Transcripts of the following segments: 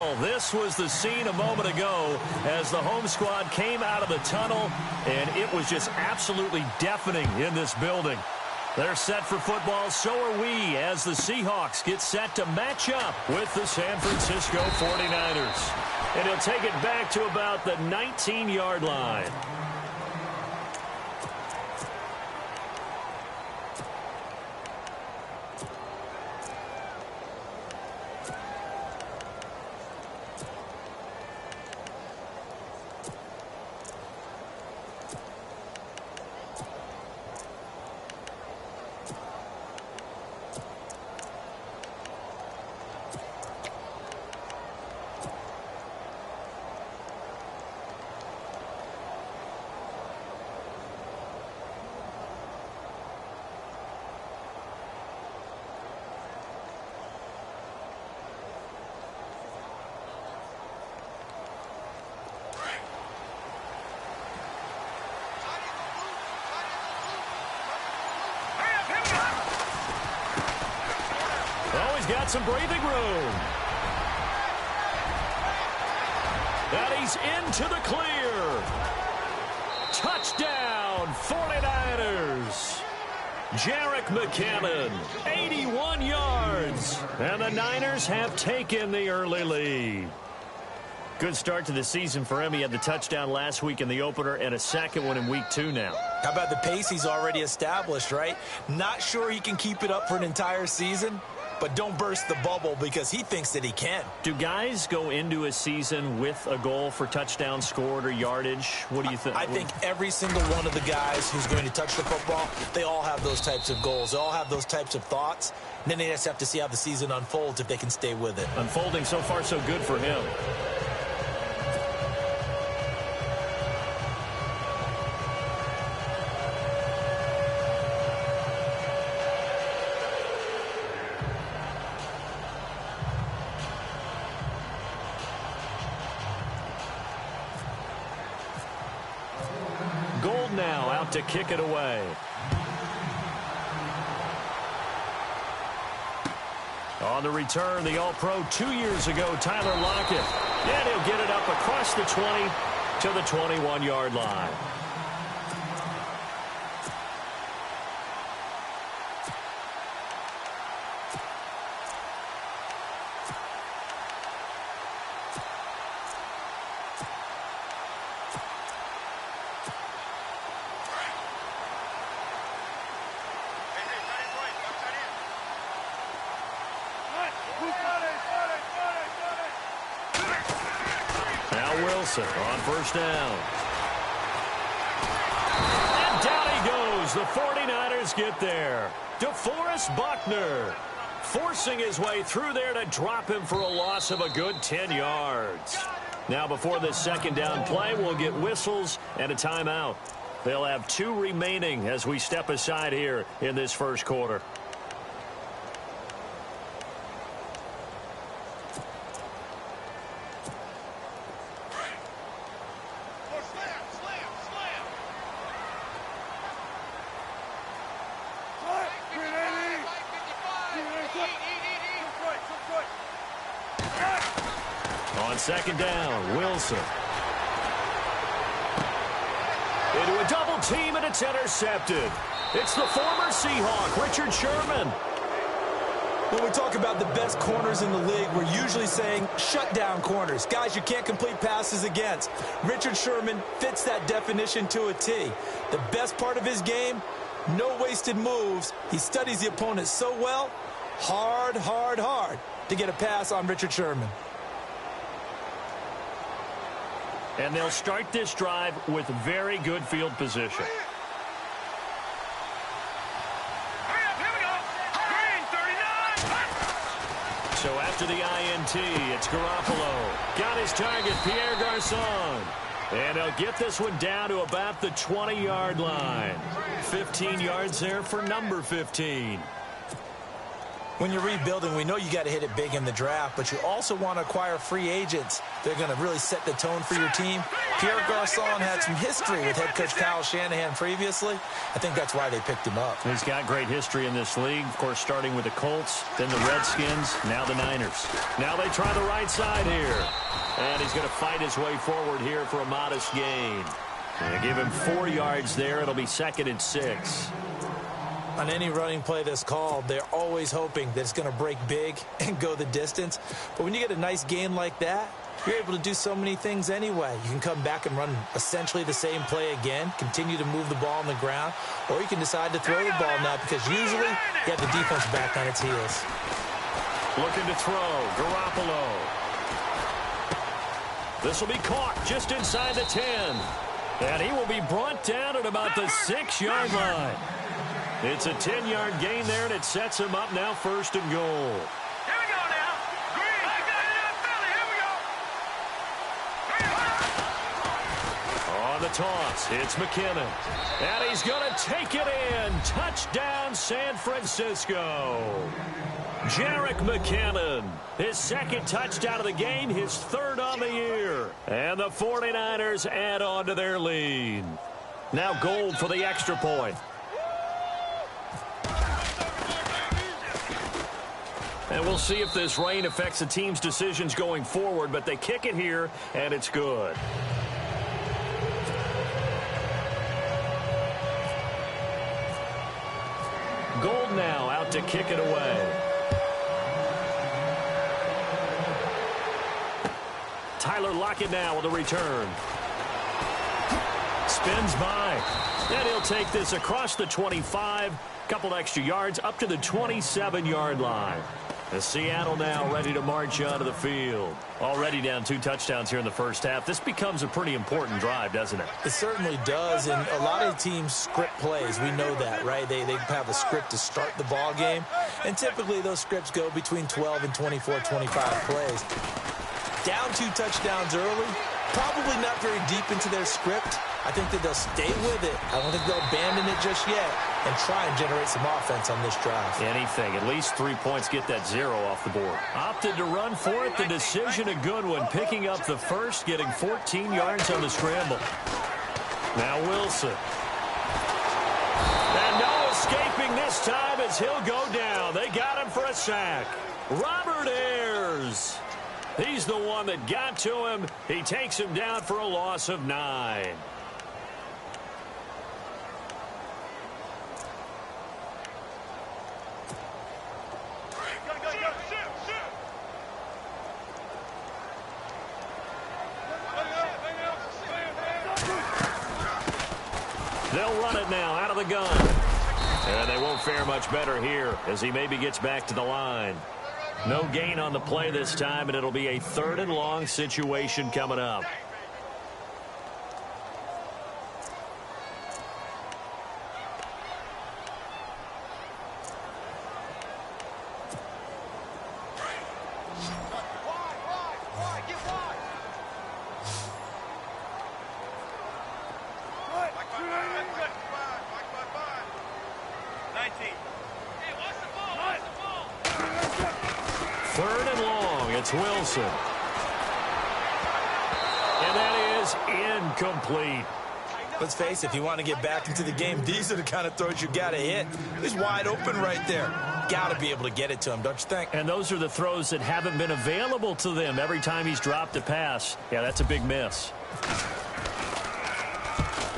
This was the scene a moment ago as the home squad came out of the tunnel, and it was just absolutely deafening in this building. They're set for football, so are we, as the Seahawks get set to match up with the San Francisco 49ers. And he'll take it back to about the 19-yard line. Got some breathing room. And he's into the clear. Touchdown, 49ers. Jarek McCannon, 81 yards. And the Niners have taken the early lead. Good start to the season for him. He had the touchdown last week in the opener and a second one in week 2 now. How about the pace he's already established, right? Not sure he can keep it up for an entire season, but don't burst the bubble because he thinks that he can. Do guys go into a season with a goal for touchdowns scored or yardage? What do you think? I think every single one of the guys who's going to touch the football, they all have those types of goals. They all have those types of thoughts. And then they just have to see how the season unfolds if they can stay with it. Unfolding so far so good for him. Now out to kick it away. On the return, the All-Pro 2 years ago, Tyler Lockett. And he'll get it up across the 20 to the 21-yard line. On first down. And down he goes. The 49ers get there. DeForest Buckner forcing his way through there to drop him for a loss of a good 10 yards. Now before this second down play, we'll get whistles and a timeout. They'll have 2 remaining as we step aside here in this first quarter. Second down, Wilson. Into a double team, and it's intercepted. It's the former Seahawk, Richard Sherman. When we talk about the best corners in the league, we're usually saying shutdown corners. Guys you can't complete passes against. Richard Sherman fits that definition to a T. The best part of his game, no wasted moves. He studies the opponent so well, hard to get a pass on Richard Sherman. And they'll start this drive with very good field position. So after the INT, it's Garoppolo. Got his target, Pierre Garçon. And he'll get this one down to about the 20-yard line. 15 yards there for number 15. When you're rebuilding, we know you got to hit it big in the draft, but you also want to acquire free agents. They're going to really set the tone for your team. Pierre Garçon had some history with head coach Kyle Shanahan previously. I think that's why they picked him up. He's got great history in this league, of course, starting with the Colts, then the Redskins, now the Niners. Now they try the right side here. And he's going to fight his way forward here for a modest gain. And give him 4 yards there. It'll be 2nd and 6. On any running play that's called, they're always hoping that it's going to break big and go the distance. But when you get a nice gain like that, you're able to do so many things anyway. You can come back and run essentially the same play again, continue to move the ball on the ground, or you can decide to throw the ball now because usually you have the defense back on its heels. Looking to throw, Garoppolo. This will be caught just inside the 10. And he will be brought down at about the 6-yard line. It's a 10-yard gain there, and it sets him up now 1st and goal. Here we go now. Green. Philly. Here we go. On the toss, it's McKinnon. And he's going to take it in. Touchdown, San Francisco. Jerick McKinnon, his 2nd touchdown of the game, his 3rd on the year. And the 49ers add on to their lead. Now Gold for the extra point. And we'll see if this rain affects the team's decisions going forward, but they kick it here, and it's good. Gold now out to kick it away. Tyler Lockett now with a return. Spins by. And he'll take this across the 25. Couple extra yards up to the 27-yard line. The Seattle now ready to march onto the field. Already down 2 touchdowns here in the first half. This becomes a pretty important drive, doesn't it? It certainly does, and a lot of teams script plays. We know that, right? They have a script to start the ball game, and typically those scripts go between 12 and 24, 25 plays. Down 2 touchdowns early, probably not very deep into their script. I think that they'll stay with it. I don't think they'll abandon it just yet and try and generate some offense on this drive. Anything. At least 3 points get that 0 off the board. Opted to run for it. The decision a good one. Picking up the first, getting 14 yards on the scramble. Now Wilson. And no escaping this time as he'll go down. They got him for a sack. Robert Ayers. He's the one that got to him. He takes him down for a loss of 9. They'll run it now out of the gun. And they won't fare much better here as he maybe gets back to the line. No gain on the play this time, and it'll be a 3rd and long situation coming up. Wilson. And that is incomplete. Let's face it, if you want to get back into the game, these are the kind of throws you got to hit. He's wide open right there. Got to be able to get it to him, don't you think? And those are the throws that haven't been available to them every time he's dropped a pass. Yeah, that's a big miss.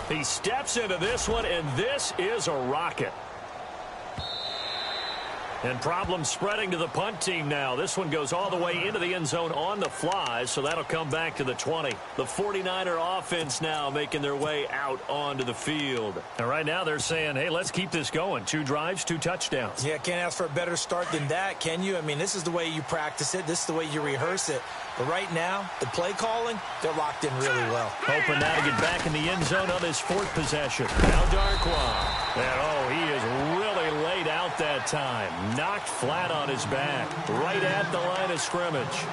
He steps into this one, and this is a rocket. And problems spreading to the punt team now. This one goes all the way into the end zone on the fly, so that'll come back to the 20. The 49er offense now making their way out onto the field. And right now they're saying, hey, let's keep this going. 2 drives, 2 touchdowns. Yeah, can't ask for a better start than that, can you? I mean, this is the way you practice it. This is the way you rehearse it. But right now, the play calling, they're locked in really well. Hoping now to get back in the end zone on his 4th possession. Now Darkwa. And, he is really laid out that time. Knocked flat on his back. Right at the line of scrimmage.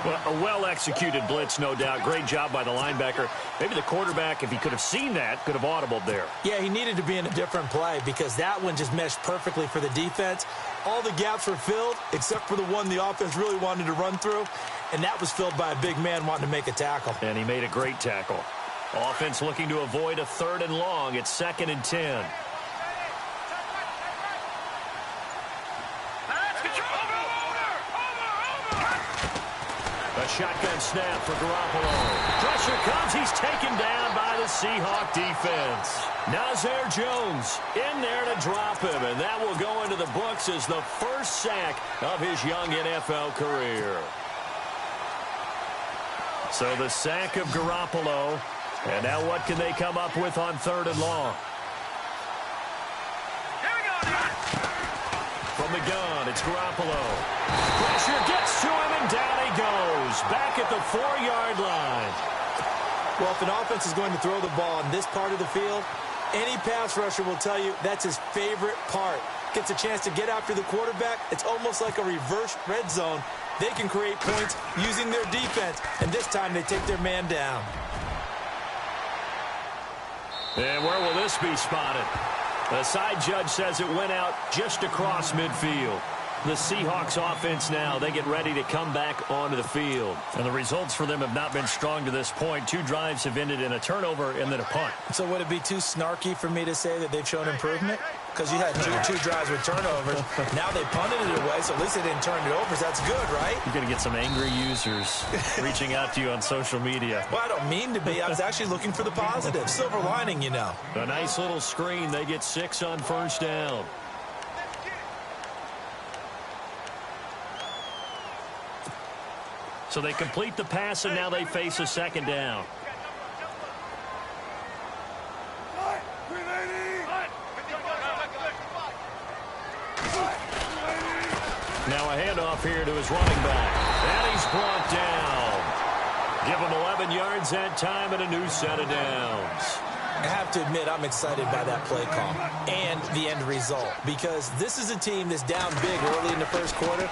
Well, a well-executed blitz, no doubt. Great job by the linebacker. Maybe the quarterback, if he could have seen that, could have audibled there. Yeah, he needed to be in a different play because that one just meshed perfectly for the defense. All the gaps were filled except for the one the offense really wanted to run through, and that was filled by a big man wanting to make a tackle. And he made a great tackle. Offense looking to avoid a 3rd and long. It's 2nd and 10. A shotgun snap for Garoppolo. Pressure comes. He's taken down by the Seahawk defense. Nazir Jones in there to drop him, and that will go into the books as the first sack of his young NFL career. So the sack of Garoppolo, and now what can they come up with on 3rd and long? From the gun, it's Garoppolo. Pressure gets to him, and down he goes. Back at the 4-yard line. Well, if an offense is going to throw the ball in this part of the field, any pass rusher will tell you that's his favorite part. Gets a chance to get after the quarterback. It's almost like a reverse red zone. They can create points using their defense, and this time they take their man down. And where will this be spotted? The side judge says it went out just across midfield. The Seahawks offense now, they get ready to come back onto the field. And the results for them have not been strong to this point. 2 drives have ended in a turnover and then a punt. So would it be too snarky for me to say that they've shown improvement? Because you had two drives with turnovers. Now they punted it away, so at least they didn't turn it over. So that's good, right? You're going to get some angry users reaching out to you on social media. Well, I don't mean to be. I was actually looking for the positive. Silver lining, you know. A nice little screen. They get 6 on 1st down. So they complete the pass, and now they face a 2nd down. Now a handoff here to his running back. And he's brought down. Give him 11 yards that time and a new set of downs. I have to admit, I'm excited by that play call and the end result, because this is a team that's down big early in the 1st quarter,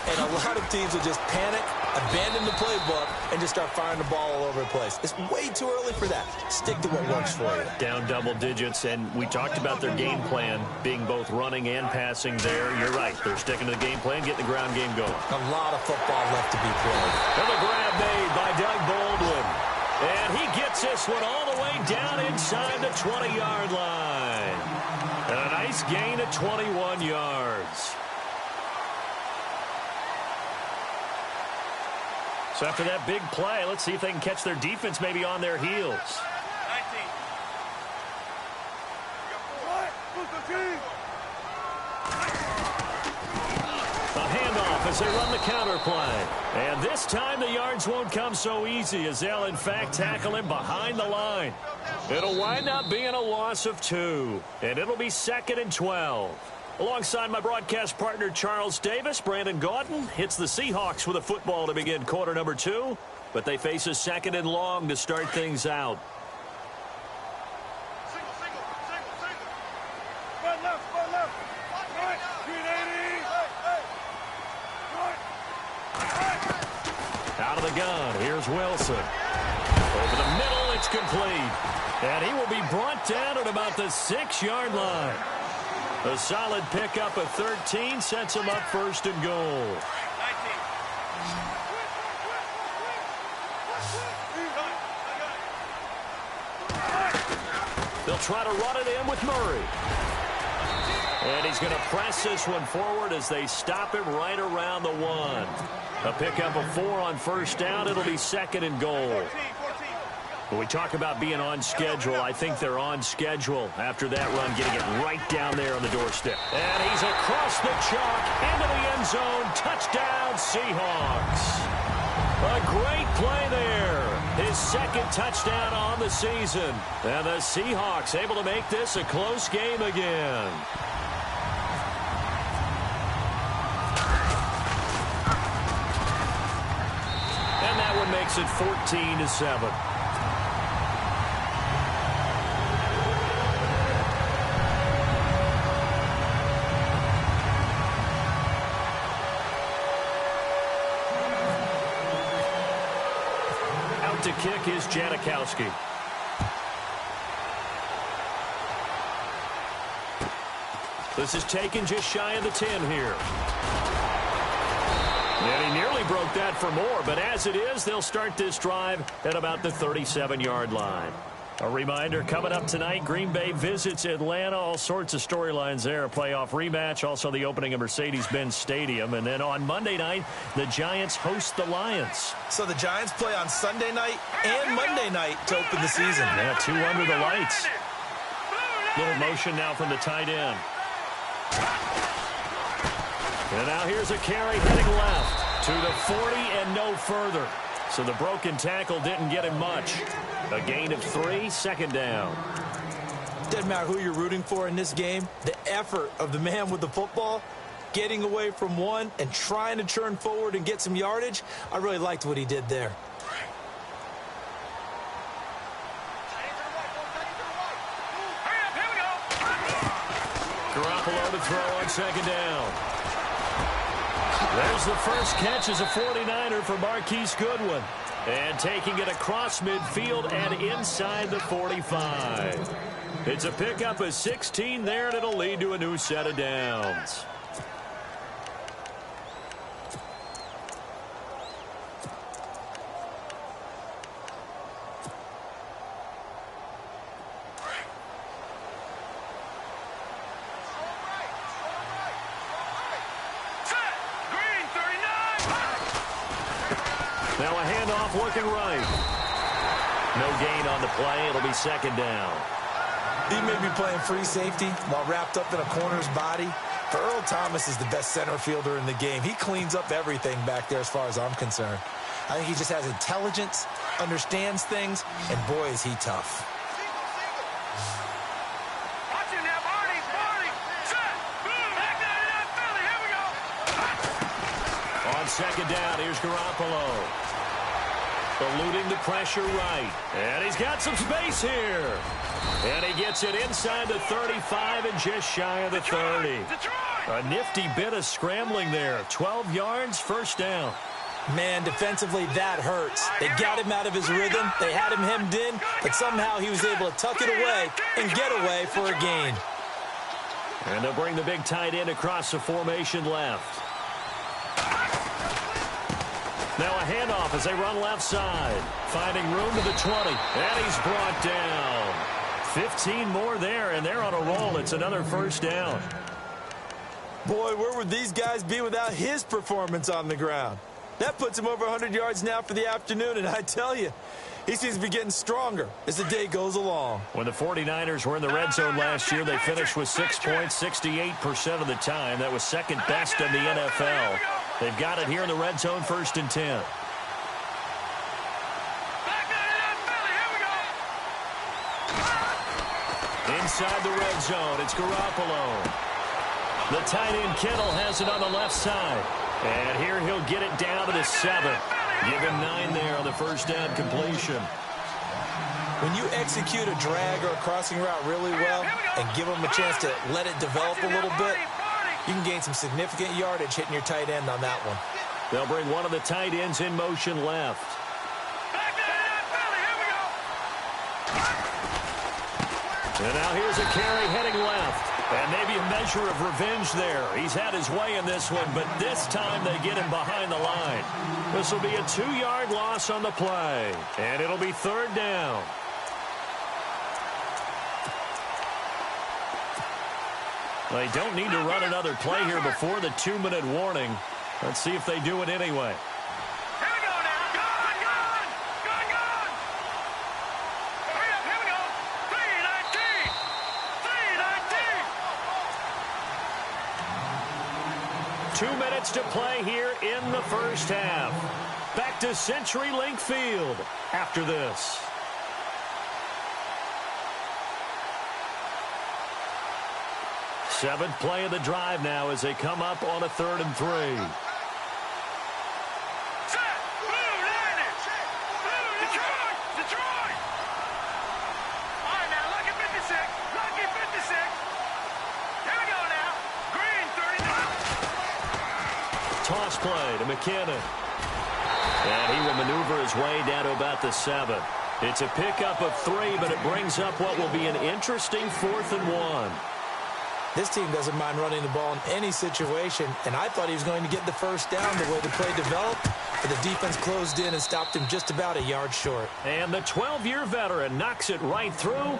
and a lot of teams will just panic, abandon the playbook, and just start firing the ball all over the place. It's way too early for that. Stick to what works for you. Down double digits, and we talked about their game plan being both running and passing there. You're right. They're sticking to the game plan, getting the ground game going. A lot of football left to be played. And the grab made by Doug Baldwin. And he gets this one all the way down inside the 20-yard line. And a nice gain of 21 yards. So after that big play, let's see if they can catch their defense maybe on their heels. 19. A handoff as they run the counter play. And this time the yards won't come so easy as they'll in fact tackle him behind the line. It'll wind up being a loss of 2. And it'll be 2nd and 12. Alongside my broadcast partner Charles Davis, Brandon Gaudin hits the Seahawks with a football to begin quarter number 2. But they face a 2nd and long to start things out. Run left, run left. Right, 380. Out of the gun, here's Wilson. Over the middle, it's complete. And he will be brought down at about the 6-yard line. A solid pickup of 13 sets him up 1st and goal. 19. They'll try to run it in with Murray. And he's going to press this one forward as they stop him right around the 1. A pickup of 4 on 1st down. It'll be 2nd and goal. When we talk about being on schedule, I think they're on schedule after that run, getting it right down there on the doorstep. And he's across the chalk into the end zone. Touchdown, Seahawks. A great play there. His 2nd touchdown on the season. And the Seahawks able to make this a close game again. And that one makes it 14-7. To kick is This is taken just shy of the 10 here. And he nearly broke that for more, but as it is, they'll start this drive at about the 37-yard line. A reminder, coming up tonight, Green Bay visits Atlanta. All sorts of storylines there. A playoff rematch, also the opening of Mercedes-Benz Stadium. And then on Monday night, the Giants host the Lions. So the Giants play on Sunday night and Monday night to open the season. Yeah, 2 under the lights. Little motion now from the tight end. And now here's a carry heading left to the 40 and no further. So the broken tackle didn't get him much. A gain of 3, second down. Doesn't matter who you're rooting for in this game. The effort of the man with the football, getting away from one and trying to turn forward and get some yardage, I really liked what he did there. Garoppolo to throw on second down. There's the first catch as a 49er for Marquise Goodwin. And taking it across midfield and inside the 45. It's a pickup of 16 there, and it'll lead to a new set of downs. Now a handoff looking right. No gain on the play. It'll be second down. He may be playing free safety while wrapped up in a corner's body. But Earl Thomas is the best center fielder in the game. He cleans up everything back there as far as I'm concerned. I think he just has intelligence, understands things, and boy, is he tough. Watch him now, Barney. Set. Boom. Back down, Philly. Here we go. On second down, here's Garoppolo. Eluding the pressure right. And he's got some space here. And he gets it inside the 35 and just shy of the 30. A nifty bit of scrambling there. 12 yards, first down. Man, defensively, that hurts. They got him out of his rhythm. They had him hemmed in, but somehow he was able to tuck it away and get away for a gain. And they'll bring the big tight end across the formation left. Now a handoff as they run left side. Finding room to the 20. And he's brought down. 15 more there, and they're on a roll. It's another first down. Boy, where would these guys be without his performance on the ground? That puts him over 100 yards now for the afternoon, and I tell you, he seems to be getting stronger as the day goes along. When the 49ers were in the red zone last year, they finished with 6 points 68% of the time. That was second best in the NFL. They've got it here in the red zone, 1st and 10. Inside the red zone, it's Garoppolo. The tight end Kittle has it on the left side. And here he'll get it down to the 7. Give him 9 there on the first down completion. When you execute a drag or a crossing route really well and give them a chance to let it develop a little bit, you can gain some significant yardage hitting your tight end on that one. They'll bring one of the tight ends in motion left. And now here's a carry heading left. And maybe a measure of revenge there. He's had his way in this one, but this time they get him behind the line. This will be a 2-yard loss on the play. And it'll be 3rd down. They don't need to run another play here before the 2-minute warning. Let's see if they do it anyway. Here we go now. Gone. Hurry up, here we go. 3:19. 2 minutes to play here in the first half. Back to CenturyLink Field after this. Seventh play of the drive now as they come up on a 3rd and 3. Detroit. All right, now, lucky 56. Lucky 56. Here we go now. Green, 39. Toss play to McKinnon. And he will maneuver his way down to about the 7. It's a pickup of 3, but it brings up what will be an interesting 4th and 1. This team doesn't mind running the ball in any situation, and I thought he was going to get the first down the way the play developed, but the defense closed in and stopped him just about a yard short. And the 12-year veteran knocks it right through,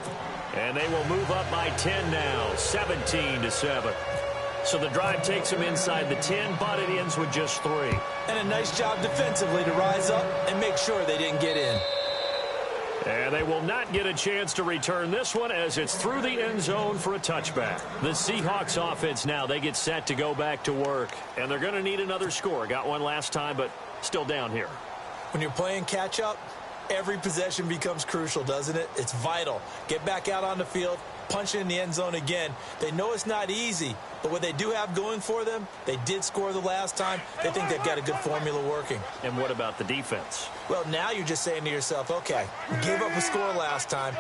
and they will move up by 10 now, 17-7. So the drive takes them inside the 10, but it ends with just 3. And a nice job defensively to rise up and make sure they didn't get in. And they will not get a chance to return this one as it's through the end zone for a touchback. The Seahawks offense now, they get set to go back to work. And they're going to need another score. Got one last time, but still down here. When you're playing catch-up, every possession becomes crucial, doesn't it? It's vital. Get back out on the field, punch it in the end zone again. They know it's not easy, but what they do have going for them, they did score the last time. They think they've got a good formula working. And what about the defense? Well, now you're just saying to yourself, okay, we gave up a score last time.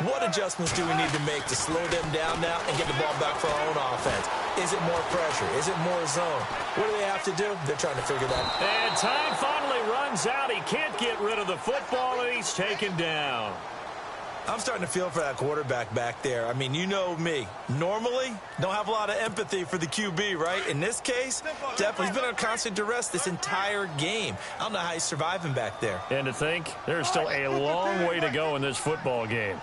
What adjustments do we need to make to slow them down now and get the ball back for our own offense? Is it more pressure? Is it more zone? What do they have to do? They're trying to figure that out. And time finally runs out. He can't get rid of the football, and he's taken down. I'm starting to feel for that quarterback back there. I mean, you know me. Normally, don't have a lot of empathy for the QB, right? In this case, definitely. He's been under constant duress this entire game. I don't know how he's surviving back there. And to think, there's still a long way to go in this football game.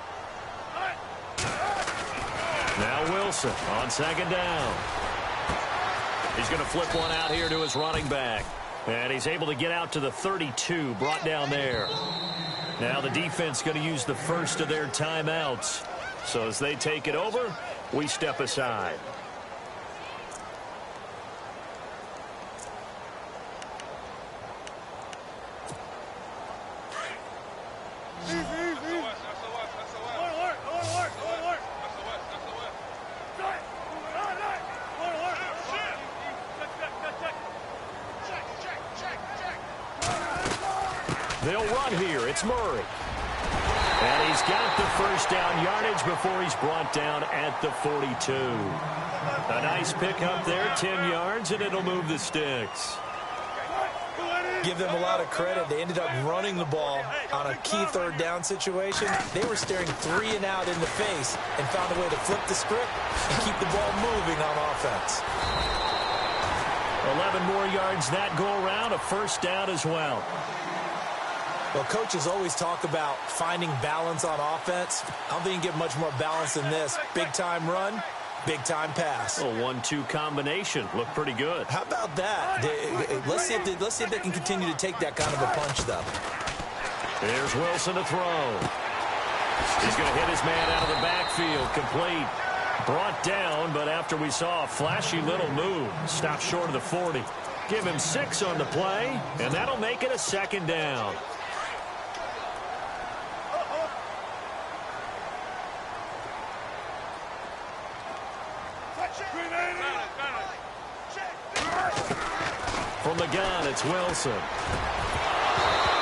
Now Wilson on second down. He's going to flip one out here to his running back. And he's able to get out to the 32, brought down there. Now the defense going to use the first of their timeouts. So as they take it over, we step aside. They'll run here. It's Murray. And he's got the first down yardage before he's brought down at the 42. A nice pickup there, 10 yards, and it'll move the sticks. Give them a lot of credit. They ended up running the ball on a key third down situation. They were staring 3 and out in the face and found a way to flip the script and keep the ball moving on offense. 11 more yards that go around, a first down as well. Well, coaches always talk about finding balance on offense. I don't think you can get much more balance than this. Big-time run, big-time pass. A 1-2 combination. Looked pretty good. How about that? Let's see if they can continue to take that kind of a punch, though. There's Wilson to throw. He's going to hit his man out of the backfield. Complete. Brought down, but after we saw a flashy little move, stopped short of the 40. Give him 6 on the play, and that'll make it a second down. From the gun, it's Wilson.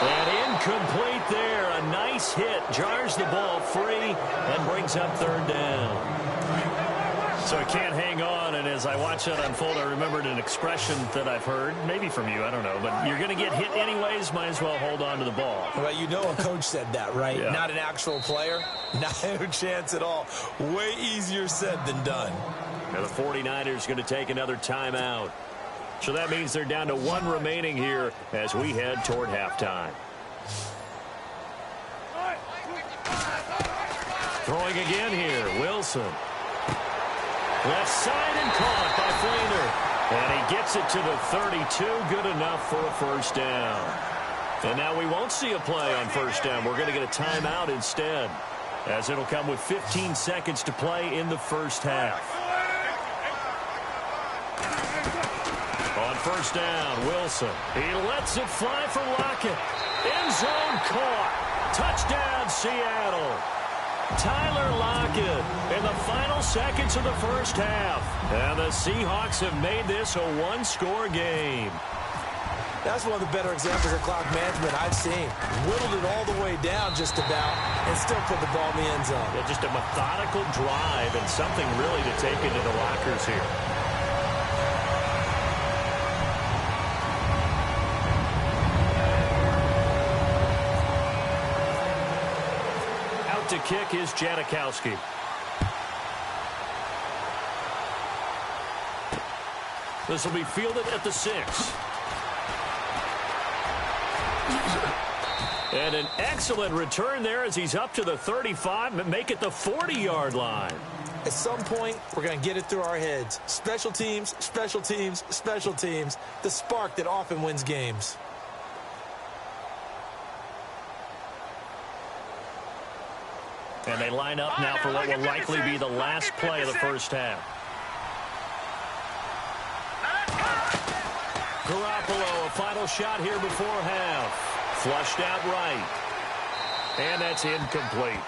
And incomplete there. A nice hit. Jars the ball free and brings up third down. So he can't hang on, and as I watch that unfold, I remembered an expression that I've heard, maybe from you, I don't know, but you're going to get hit anyways, might as well hold on to the ball. Well, you know a coach said that, right? Yeah. Not an actual player. Not a chance at all. Way easier said than done. Now the 49ers going to take another timeout. So that means they're down to 1 remaining here as we head toward halftime. Throwing again here, Wilson. Left side and caught by Fleener. And he gets it to the 32. Good enough for a first down. And now we won't see a play on first down. We're going to get a timeout instead, as it'll come with 15 seconds to play in the first half. On first down, Wilson. He lets it fly for Lockett. End zone caught. Touchdown, Seattle. Tyler Lockett in the final seconds of the first half. And the Seahawks have made this a 1-score game. That's one of the better examples of clock management I've seen. Whittled it all the way down just about and still put the ball in the end zone. Yeah, just a methodical drive and something really to take into the lockers here. To kick is Janikowski. This will be fielded at the 6. And an excellent return there as he's up to the 35 and make it the 40-yard line. At some point, we're going to get it through our heads. Special teams, special teams, special teams. The spark that often wins games. And they line up now for what will likely be the last play of the first half. Garoppolo, a final shot here before half. Flushed out right. And that's incomplete.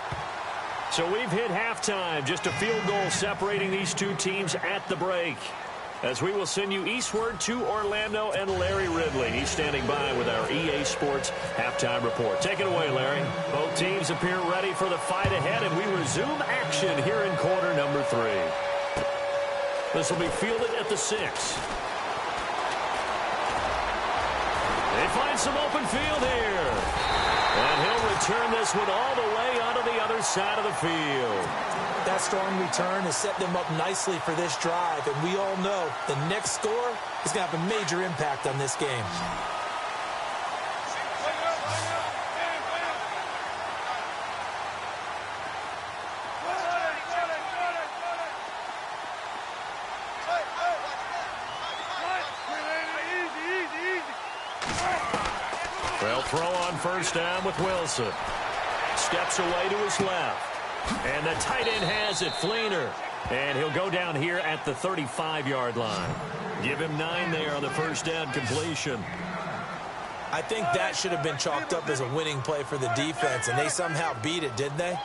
So we've hit halftime. Just a field goal separating these two teams at the break. As we will send you eastward to Orlando and Larry Ridley. He's standing by with our EA Sports halftime report. Take it away, Larry. Both teams appear ready for the fight ahead, and we resume action here in quarter number 3. This will be fielded at the 6. They find some open field here. And he'll return this one all the way onto the other side of the field. That strong return has set them up nicely for this drive, and we all know the next score is going to have a major impact on this game. Well, throw on first down with Wilson. Steps away to his left. And the tight end has it, Fleener. And he'll go down here at the 35-yard line. Give him 9 there on the first down completion. I think that should have been chalked up as a winning play for the defense, and they somehow beat it, didn't they?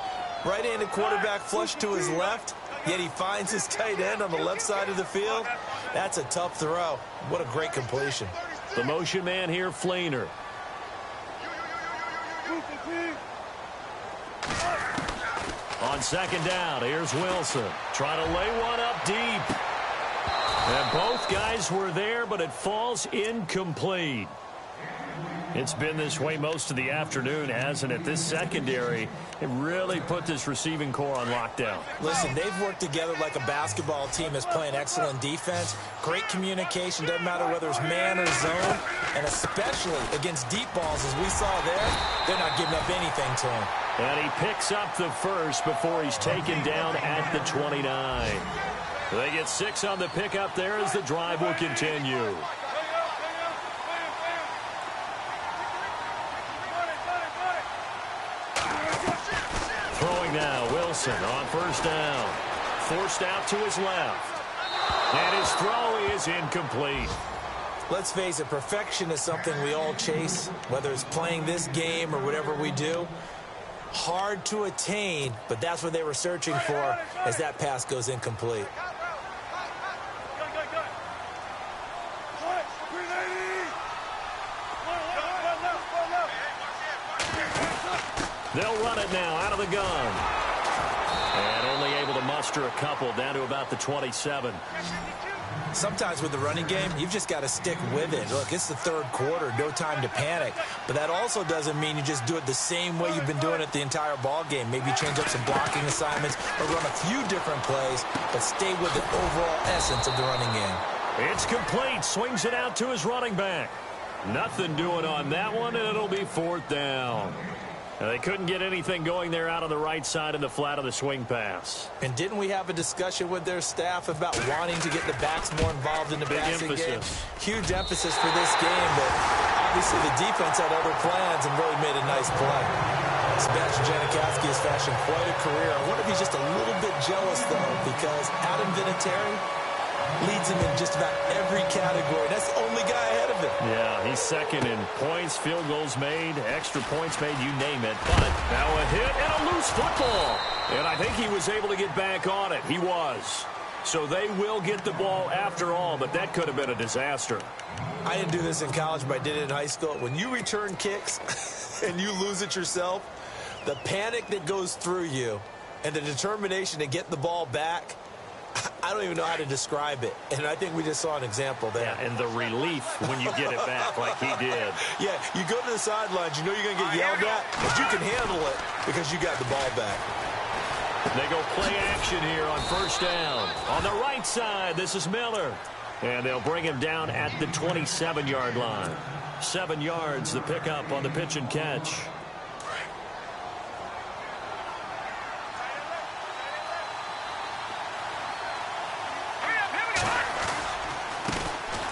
Right-handed quarterback flush to his left, yet he finds his tight end on the left side of the field. That's a tough throw. What a great completion. The motion man here, Fleener. On second down, here's Wilson. Trying to lay one up deep. And both guys were there, but it falls incomplete. It's been this way most of the afternoon, hasn't it? This secondary, it really put this receiving core on lockdown. Listen, they've worked together like a basketball team that's playing excellent defense. Great communication, doesn't matter whether it's man or zone. And especially against deep balls, as we saw there, they're not giving up anything to him. And he picks up the first before he's taken down at the 29. They get 6 on the pickup there as the drive will continue. Throwing now, Wilson on first down. Forced out to his left. And his throw is incomplete. Let's face it, perfection is something we all chase, whether it's playing this game or whatever we do. Hard to attain, but that's what they were searching for as that pass goes incomplete. They'll run it now out of the gun. And only able to muster a couple down to about the 27. Sometimes with the running game, you've just got to stick with it. Look, it's the third quarter, no time to panic. But that also doesn't mean you just do it the same way you've been doing it the entire ball game. Maybe change up some blocking assignments or run a few different plays, but stay with the overall essence of the running game. It's complete. Swings it out to his running back. Nothing doing on that one, and it'll be 4th down. They couldn't get anything going there out on the right side in the flat of the swing pass. And didn't we have a discussion with their staff about wanting to get the backs more involved in the passing game? Huge emphasis for this game, but obviously the defense had other plans and really made a nice play. Sebastian Janikowski has fashioned quite a career. I wonder if he's just a little bit jealous, though, because Adam Vinatieri leads him in just about every category. That's the only guy ahead of him. Yeah, he's second in points, field goals made, extra points made, you name it. But now a hit and a loose football. And I think he was able to get back on it. He was. So they will get the ball after all, but that could have been a disaster. I didn't do this in college, but I did it in high school. When you return kicks and you lose it yourself, the panic that goes through you and the determination to get the ball back, I don't even know how to describe it. And I think we just saw an example there. Yeah, and the relief when you get it back like he did. Yeah, you go to the sidelines, you know you're going to get yelled at, but you can handle it because you got the ball back. They go play action here on first down. On the right side, this is Miller. And they'll bring him down at the 27-yard line. 7 yards, the pickup on the pitch and catch.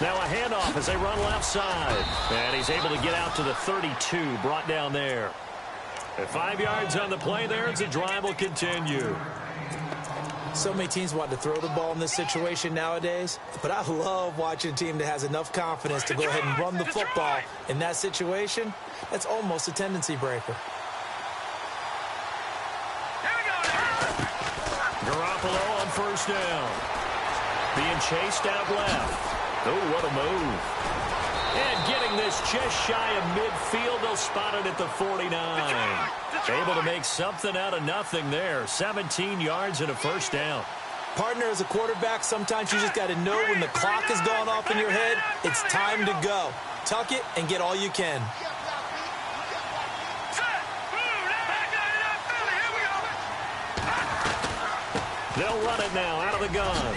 Now a handoff as they run left side. And he's able to get out to the 32, brought down there. At 5 yards on the play there, as the drive will continue. So many teams want to throw the ball in this situation nowadays, but I love watching a team that has enough confidence to go ahead and run the football in that situation. That's almost a tendency breaker. Garoppolo on first down. Being chased out left. Oh, what a move. And getting this just shy of midfield, they'll spot it at the 49. Able to make something out of nothing there. 17 yards and a first down. Partner, as a quarterback, sometimes you just got to know when the clock has gone off in your head, it's time to go. Tuck it and get all you can. They'll run it now out of the gun.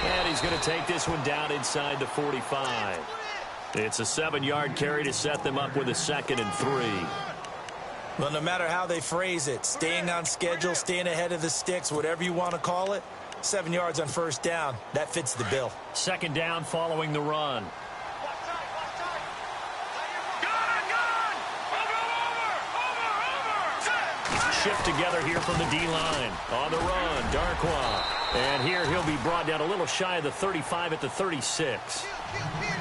And he's going to take this one down inside the 45. It's a 7-yard carry to set them up with a 2nd and 3. Well, no matter how they phrase it, staying on schedule, staying ahead of the sticks, whatever you want to call it, 7 yards on first down, that fits the bill. 2nd down following the run. Shift together here from the D-line. On the run, Darkwa. And here he'll be brought down a little shy of the 35 at the 36.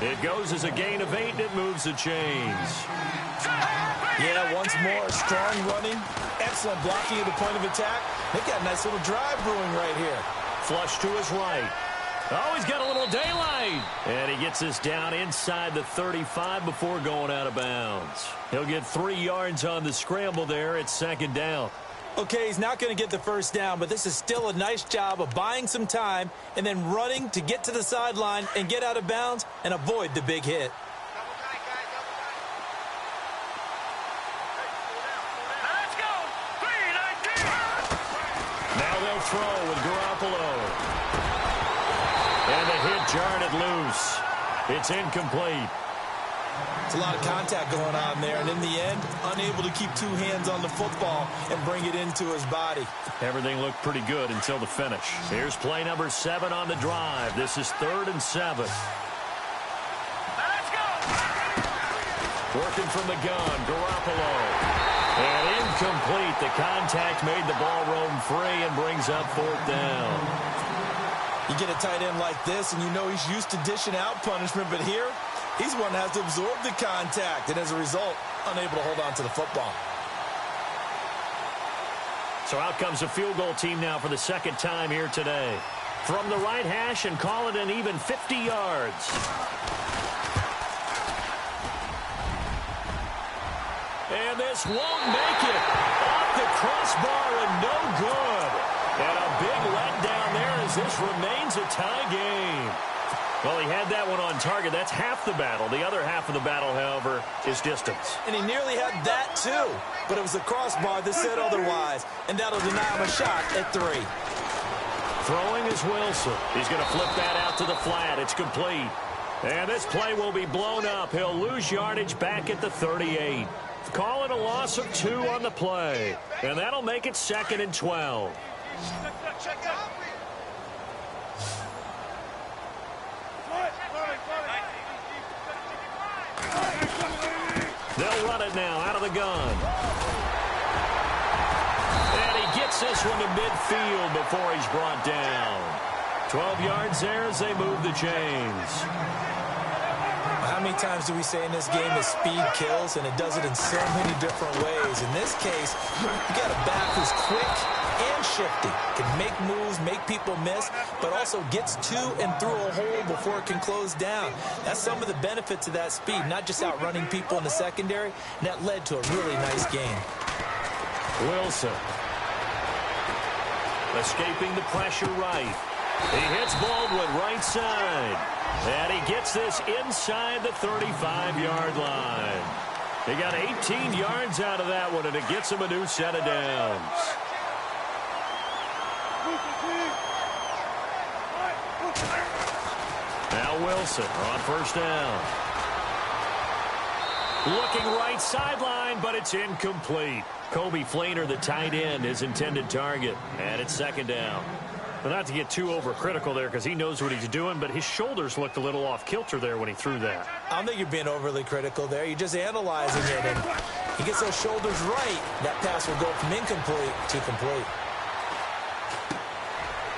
It goes as a gain of 8, and it moves the chains. Yeah, once more, strong running, excellent blocking at the point of attack. They've got a nice little drive brewing right here. Flush to his right. Oh, he's got a little daylight. And he gets this down inside the 35 before going out of bounds. He'll get 3 yards on the scramble there at 2nd down. Okay, he's not going to get the first down, but this is still a nice job of buying some time and then running to get to the sideline and get out of bounds and avoid the big hit. Now they'll throw with Garoppolo. And the hit jarred it loose. It's incomplete. It's a lot of contact going on there, and in the end, unable to keep 2 hands on the football and bring it into his body. Everything looked pretty good until the finish. Here's play number 7 on the drive. This is 3rd and 7. Let's go! Working from the gun, Garoppolo. And incomplete. The contact made the ball roam free and brings up 4th down. You get a tight end like this, and you know he's used to dishing out punishment, but here, he's one that has to absorb the contact, and as a result, unable to hold on to the football. So out comes a field goal team now for the 2nd time here today. From the right hash and call it an even 50 yards. And this won't make it. Off the crossbar and no good. And a big letdown there as this remains a tie game. Well, he had that one on target. That's half the battle. The other half of the battle, however, is distance. And he nearly had that, too. But it was the crossbar that said otherwise. And that'll deny him a shot at 3. Throwing is Wilson. He's going to flip that out to the flat. It's complete. And this play will be blown up. He'll lose yardage back at the 38. Call it a loss of 2 on the play. And that'll make it 2nd and 12. They'll run it now out of the gun. And he gets this one to midfield before he's brought down. 12 yards there as they move the chains. How many times do we say in this game that speed kills, and it does it in so many different ways? In this case, you got a back who's quick and shifty, can make moves, make people miss, but also gets to and through a hole before it can close down. That's some of the benefits of that speed, not just outrunning people in the secondary, and that led to a really nice game. Wilson. Escaping the pressure right. He hits Baldwin right side. And he gets this inside the 35-yard line. He got 18 yards out of that one, and it gets him a new set of downs. Now Wilson on first down. Looking right sideline, but it's incomplete. Kobe Flainer, the tight end, his intended target. And it's second down. But not to get too overcritical there because he knows what he's doing, but his shoulders looked a little off kilter there when he threw that. I don't think you're being overly critical there. You're just analyzing it. And he gets those shoulders right. That pass will go from incomplete to complete.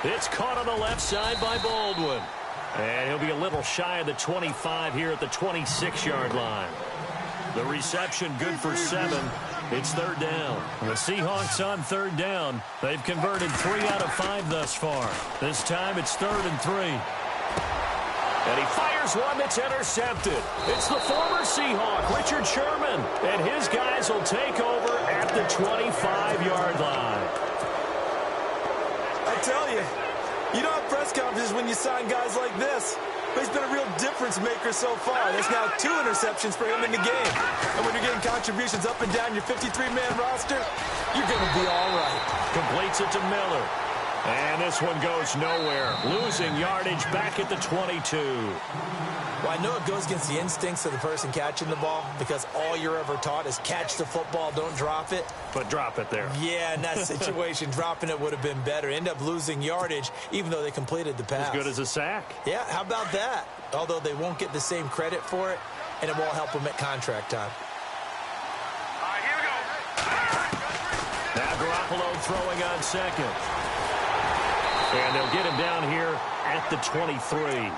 It's caught on the left side by Baldwin. And he'll be a little shy of the 25 here at the 26-yard line. The reception good for 7. It's third down. The Seahawks on third down. They've converted 3 out of 5 thus far. This time it's 3rd and 3. And he fires one that's intercepted. It's the former Seahawk, Richard Sherman. And his guys will take over at the 25-yard line. I tell you, you don't have press conferences when you sign guys like this. But he's been a real difference maker so far. There's now 2 interceptions for him in the game. And when you're getting contributions up and down your 53-man roster, you're going to be all right. Completes it to Miller. And this one goes nowhere. Losing yardage back at the 22. Well, I know it goes against the instincts of the person catching the ball because all you're ever taught is catch the football, don't drop it. But drop it there. Yeah, in that situation, dropping it would have been better. End up losing yardage, even though they completed the pass. As good as a sack. Yeah, how about that? Although they won't get the same credit for it, and it won't help them at contract time. All right, here we go. Now Garoppolo throwing on second. And they'll get him down here at the 23.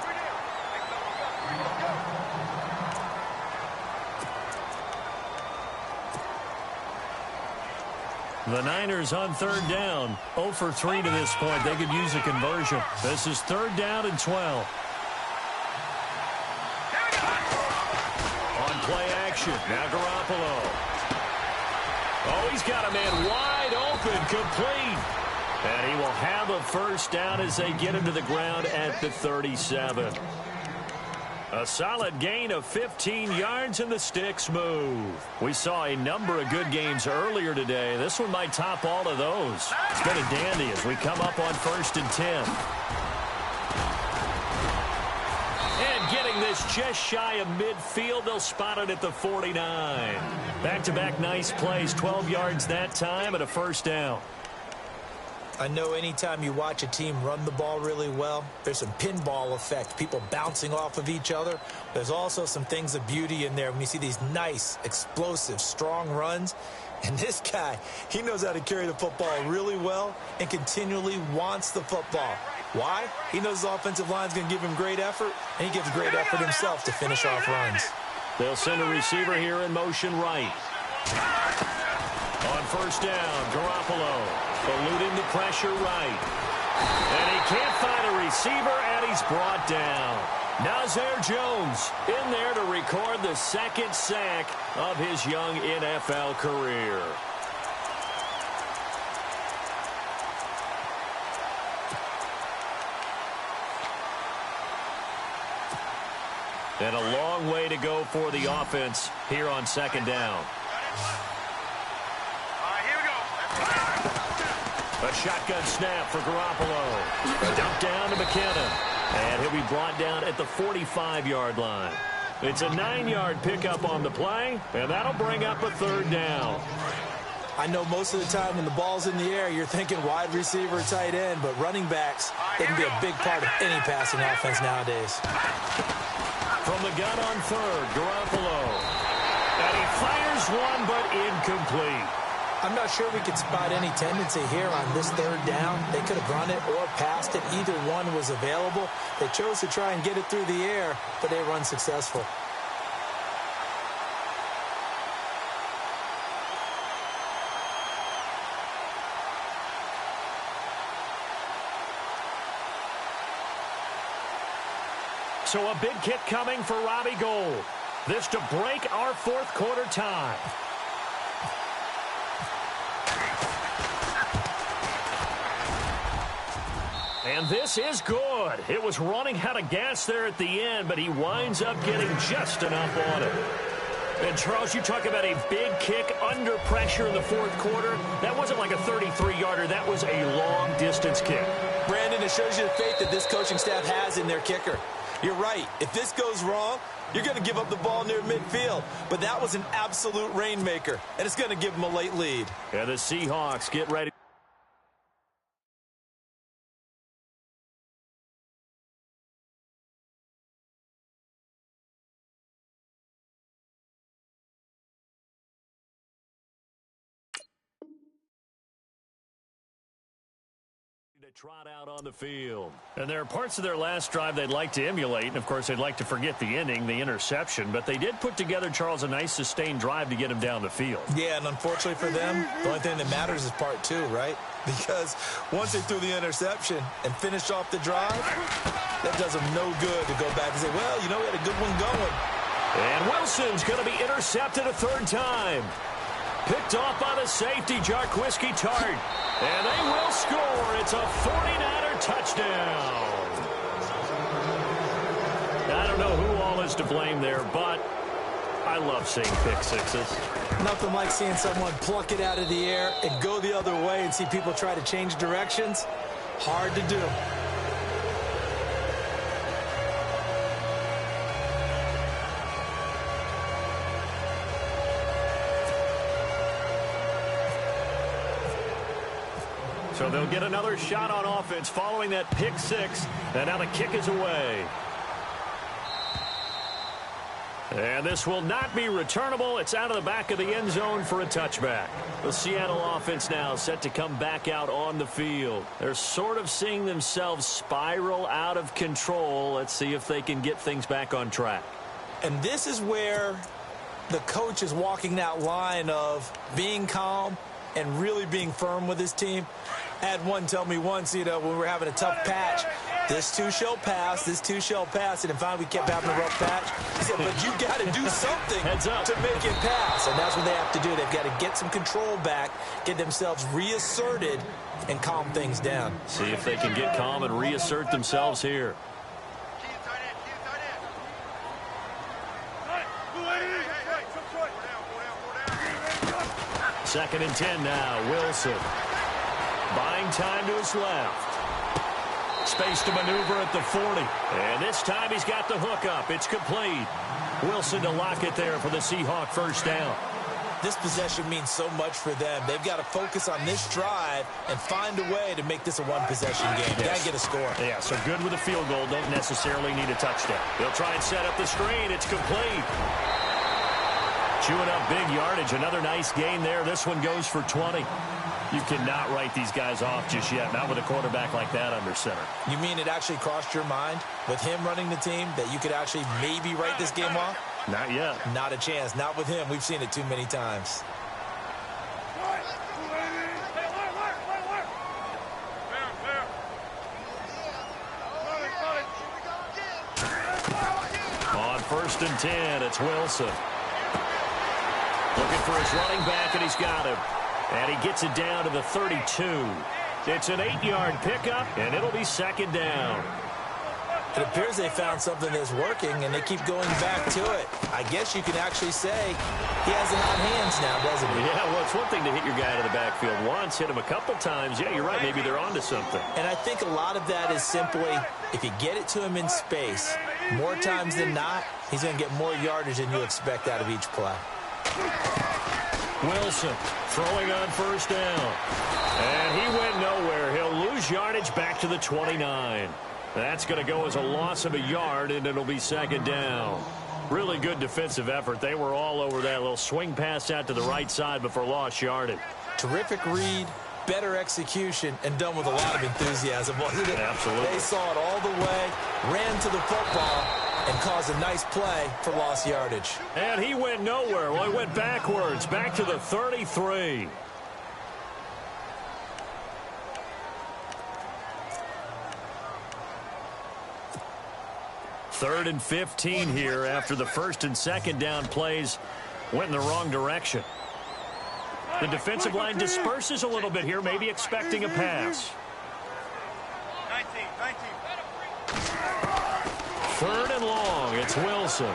The Niners on third down. 0 for 3 to this point. They could use a conversion. This is 3rd down and 12. On play action. Now Garoppolo. Oh, he's got a man wide open, complete. And he will have a first down as they get him to the ground at the 37. A solid gain of 15 yards and the sticks move. We saw a number of good games earlier today. This one might top all of those. It's been a dandy as we come up on 1st and 10. And getting this just shy of midfield, they'll spot it at the 49. Back-to-back nice plays, 12 yards that time and a first down. I know anytime you watch a team run the ball really well, there's some pinball effect, people bouncing off of each other. There's also some things of beauty in there when you see these nice, explosive, strong runs. And this guy, he knows how to carry the football really well and continually wants the football. Why? He knows the offensive line's going to give him great effort, and he gives great effort himself to finish off runs. They'll send a receiver here in motion right. On first down, Garoppolo. Eluding the pressure right. And he can't find a receiver, and he's brought down. Nazir Jones in there to record the 2nd sack of his young NFL career. And a long way to go for the offense here on 2nd down. A shotgun snap for Garoppolo. A dump down to McKinnon. And he'll be brought down at the 45-yard line. It's a 9-yard pickup on the play, and that'll bring up a 3rd down. I know most of the time when the ball's in the air, you're thinking wide receiver, tight end, but running backs, they can be a big part of any passing offense nowadays. From the gun on 3rd, Garoppolo. And he fires one, but incomplete. I'm not sure we could spot any tendency here on this 3rd down. They could have run it or passed it. Either one was available. They chose to try and get it through the air, but they were unsuccessful. So a big kick coming for Robbie Gould. This to break our 4th quarter tie. And this is good. It was running out of gas there at the end, but he winds up getting just enough on it. And, Charles, you talk about a big kick under pressure in the 4th quarter. That wasn't like a 33-yarder. That was a long-distance kick. Brandon, it shows you the faith that this coaching staff has in their kicker. You're right. If this goes wrong, you're going to give up the ball near midfield. But that was an absolute rainmaker, and it's going to give them a late lead. And the Seahawks get ready. To trot out on the field. And there are parts of their last drive they'd like to emulate, and of course they'd like to forget the ending, the interception, but they did put together, Charles, a nice sustained drive to get him down the field. Yeah, and unfortunately for them, the only thing that matters is part two, right? Because once they threw the interception and finished off the drive, that does them no good to go back and say, well, you know, we had a good one going. And Wilson's going to be intercepted a third time. Picked off by the safety, Jarquiski Tart. And they will score. It's a 49er touchdown. I don't know who all is to blame there, but I love seeing pick sixes. Nothing like seeing someone pluck it out of the air and go the other way and see people try to change directions. Hard to do. So they'll get another shot on offense following that pick six. And now the kick is away. And this will not be returnable. It's out of the back of the end zone for a touchback. The Seattle offense now set to come back out on the field. They're sort of seeing themselves spiral out of control. Let's see if they can get things back on track. And this is where the coach is walking that line of being calm and really being firm with his team. I had one tell me once, you know, when we were having a tough patch, this too shall pass, this too shall pass. And finally we kept having a rough patch. He said, but you got to do something to make it pass. And that's what they have to do. They've got to get some control back, get themselves reasserted, and calm things down. See if they can get calm and reassert themselves here. Second and 10 now. Wilson buying time to his left. Space to maneuver at the 40. And this time he's got the hook up. It's complete. Wilson to lock it there for the Seahawk first down. This possession means so much for them. They've got to focus on this drive and find a way to make this a one-possession game. Got to get a score. Yeah, so good with a field goal. Don't necessarily need a touchdown. They'll try and set up the screen. It's complete. Chewing up big yardage. Another nice gain there. This one goes for 20. You cannot write these guys off just yet, not with a quarterback like that under center. You mean it actually crossed your mind with him running the team that you could actually maybe write this game off? Not yet. Not a chance. Not with him. We've seen it too many times. On first and 10, it's Wilson. Looking for his running back, and he's got him. And he gets it down to the 32. It's an 8-yard pickup, and it'll be second down. It appears they found something that's working, and they keep going back to it. I guess you can actually say he has it on hands now, doesn't he? Yeah, well, it's one thing to hit your guy out of the backfield once, hit him a couple times. Yeah, you're right. Maybe they're onto something. And I think a lot of that is simply if you get it to him in space, more times than not, he's going to get more yardage than you expect out of each play. Wilson throwing on first down. And he went nowhere. He'll lose yardage back to the 29. That's going to go as a loss of a yard, and it'll be second down. Really good defensive effort. They were all over that little swing pass out to the right side before lost yardage. Terrific read, better execution, and done with a lot of enthusiasm, wasn't it? Absolutely. They saw it all the way, ran to the football, and caused a nice play for lost yardage. And he went nowhere. Well, he went backwards, back to the 33. Third and 15 here after the first and second down plays went in the wrong direction. The defensive line disperses a little bit here, maybe expecting a pass. 19. Third and long, it's Wilson.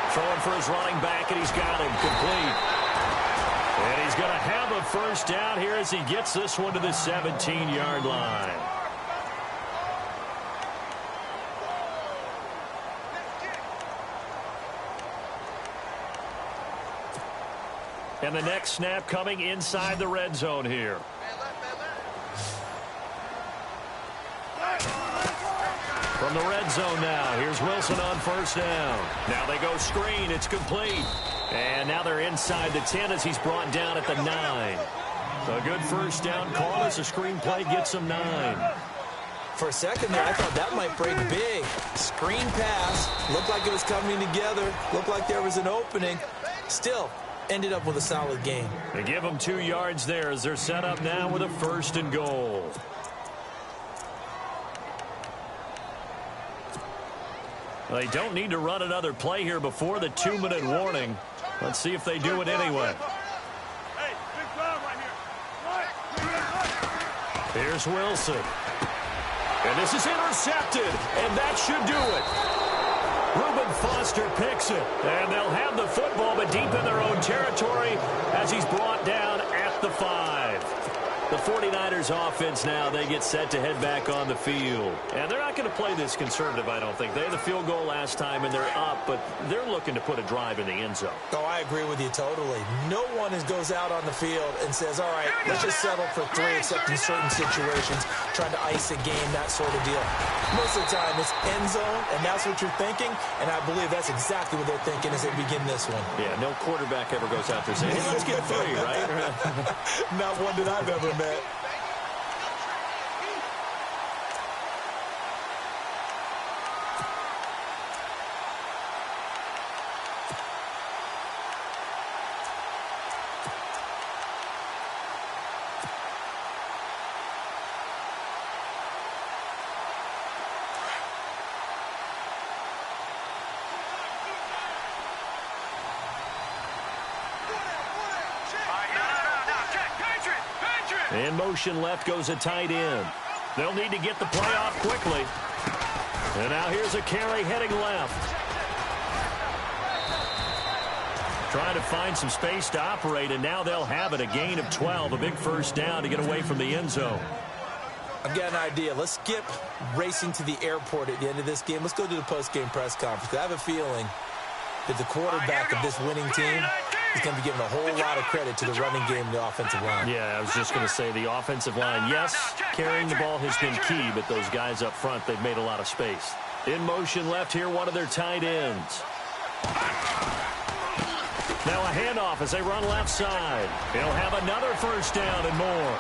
Throwing for his running back, and he's got him complete. And he's going to have a first down here as he gets this one to the 17-yard line. And the next snap coming inside the red zone here. From the red zone now, here's Wilson on first down. Now they go screen, it's complete. And now they're inside the 10 as he's brought down at the 9. A good first down call as the screen play gets him 9. For a second there, I thought that might break big. Screen pass, looked like it was coming together, looked like there was an opening. Still, ended up with a solid game. They give them 2 yards there as they're set up now with a 1st and goal. They don't need to run another play here before the 2-minute warning. Let's see if they do it anyway. Here's Wilson. And this is intercepted, and that should do it. Reuben Foster picks it, and they'll have the football, but deep in their own territory as he's brought down at the 5. The 49ers offense now, they get set to head back on the field. And they're not going to play this conservative, I don't think. They had the field goal last time, and they're up, but they're looking to put a drive in the end zone. Oh, I agree with you totally. No one goes out on the field and says, all right, let's just settle for 3, except in certain situations, trying to ice a game, that sort of deal. Most of the time, it's end zone, and that's what you're thinking, and I believe that's exactly what they're thinking as they begin this one. Yeah, no quarterback ever goes out there saying, hey, let's get 3, right? Not one that I've ever met. In motion left goes a tight end. They'll need to get the play off quickly. And now here's a carry heading left. Trying to find some space to operate, and now they'll have it. A gain of 12, a big first down to get away from the end zone. I've got an idea. Let's skip racing to the airport at the end of this game. Let's go to the post-game press conference. I have a feeling that the quarterback of this winning team is going to be given a whole lot of credit to the running game and the offensive line. Yeah, I was just going to say the offensive line, yes, carrying the ball has been key, but those guys up front, they've made a lot of space. In motion left here, one of their tight ends. Now a handoff as they run left side. He'll have another first down and more.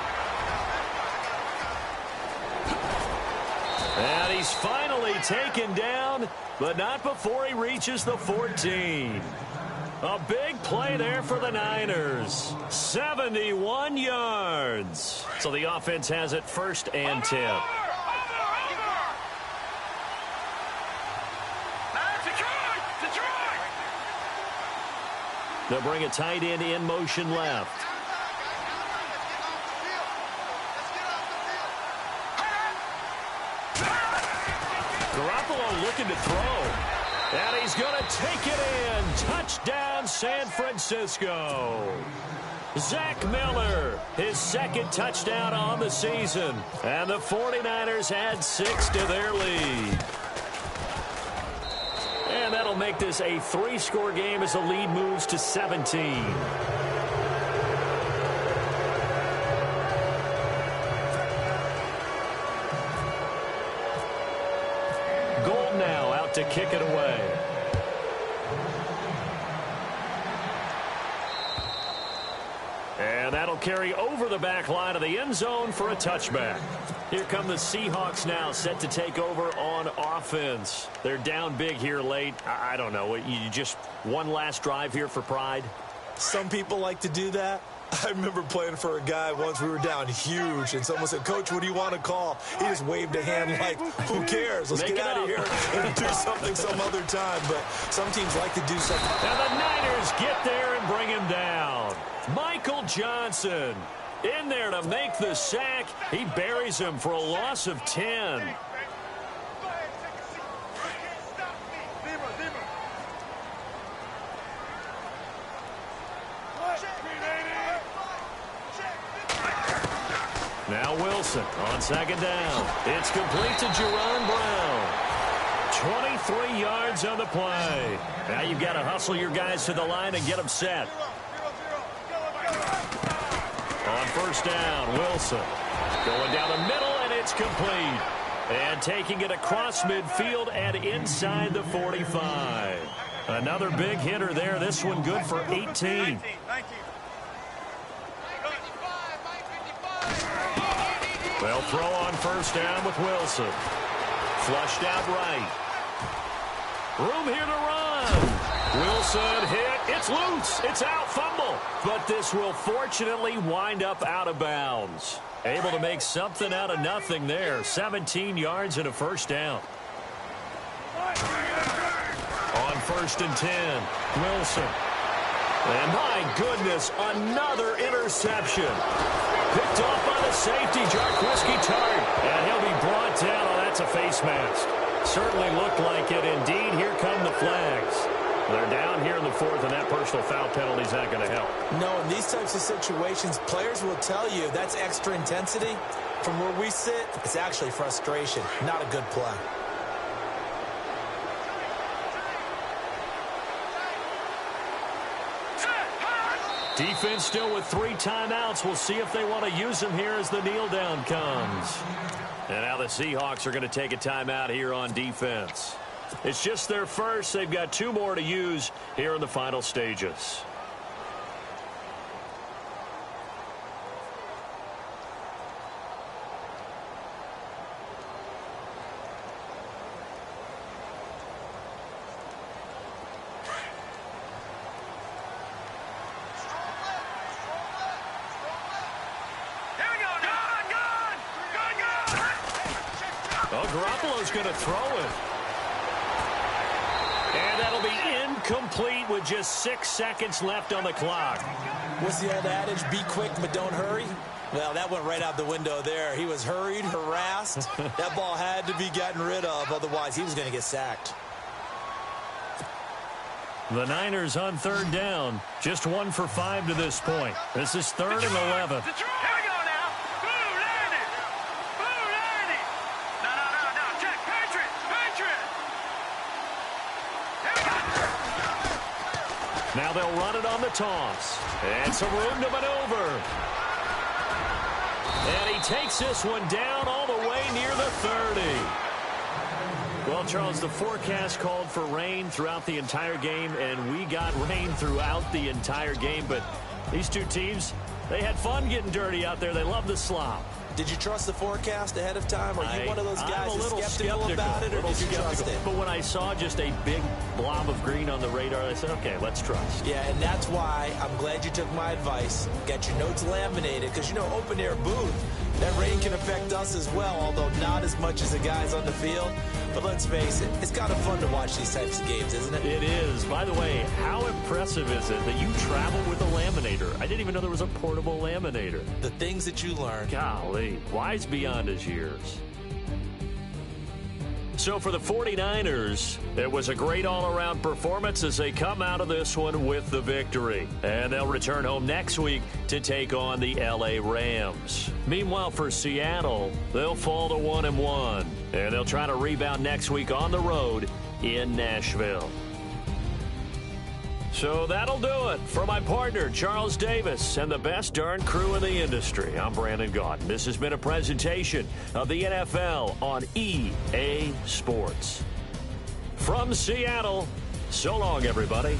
And he's finally taken down, but not before he reaches the 14. A big play there for the Niners. 71 yards. So the offense has it 1st and 10. They'll bring a tight end in motion left. Garoppolo looking to throw. And he's going to take it in. Touchdown, San Francisco. Zach Miller, his 2nd touchdown on the season. And the 49ers add 6 to their lead. And that'll make this a 3-score game as the lead moves to 17. Gold now out to kick it away. And that'll carry over the back line of the end zone for a touchback. Here come the Seahawks now, set to take over on offense. They're down big here late. I don't know. You just one last drive here for pride? Some people like to do that. I remember playing for a guy once. We were down huge, and someone said, Coach, what do you want to call? He just waved a hand like, who cares? Let's get out of here and do something some other time. But some teams like to do something. And the Niners get there and bring him down. Michael Johnson in there to make the sack. He buries him for a loss of 10. Now Wilson on 2nd down. It's complete to Jerron Brown. 23 yards on the play. Now you've got to hustle your guys to the line and get them set. On first down, Wilson going down the middle, and it's complete. And taking it across midfield and inside the 45. Another big hitter there. This one good for 18. They'll throw on first down with Wilson. Flushed out right. Room here to run. Wilson hit. It's loose. It's out. Fumble. But this will fortunately wind up out of bounds. Able to make something out of nothing there. 17 yards and a first down. On first and 10, Wilson. And my goodness, another interception. Picked off by the safety, Jarquiski Tart. And he'll be brought down. Oh, that's a face mask. Certainly looked like it. Indeed, here come the flags. They're down here in the fourth, and that personal foul penalty is not going to help. No, in these types of situations, players will tell you that's extra intensity. From where we sit, it's actually frustration, not a good play. Defense still with 3 timeouts. We'll see if they want to use them here as the kneel down comes. And now the Seahawks are going to take a timeout here on defense. It's just their first. They've got 2 more to use here in the final stages. Well, Garoppolo's going to throw it. And that'll be incomplete with just 6 seconds left on the clock. What's the old adage? Be quick, but don't hurry. Well, that went right out the window there. He was hurried, harassed. That ball had to be gotten rid of. Otherwise, he was going to get sacked. The Niners on third down. Just 1 for 5 to this point. This is 3rd and 11. Now they'll run it on the toss. And some room to maneuver. And he takes this one down all the way near the 30. Well, Charles, the forecast called for rain throughout the entire game, and we got rain throughout the entire game. But these 2 teams, they had fun getting dirty out there. They love the slop. Did you trust the forecast ahead of time? Are you one of those guys who's skeptical about it, or did you trust it? But when I saw just a big blob of green on the radar, I said, okay, let's trust. Yeah, and that's why I'm glad you took my advice. Got your notes laminated, because, you know, open-air booth, that rain can affect us as well, although not as much as the guys on the field. But let's face it, it's kind of fun to watch these types of games, isn't it? It is. By the way, how impressive is it that you travel with a laminator? I didn't even know there was a portable laminator. The things that you learn. Golly, wise beyond his years. So for the 49ers, it was a great all-around performance as they come out of this one with the victory. And they'll return home next week to take on the L.A. Rams. Meanwhile, for Seattle, they'll fall to 1-1. And they'll try to rebound next week on the road in Nashville. So that'll do it. For my partner, Charles Davis, and the best darn crew in the industry, I'm Brandon Gaudin. This has been a presentation of the NFL on EA Sports. From Seattle, so long, everybody.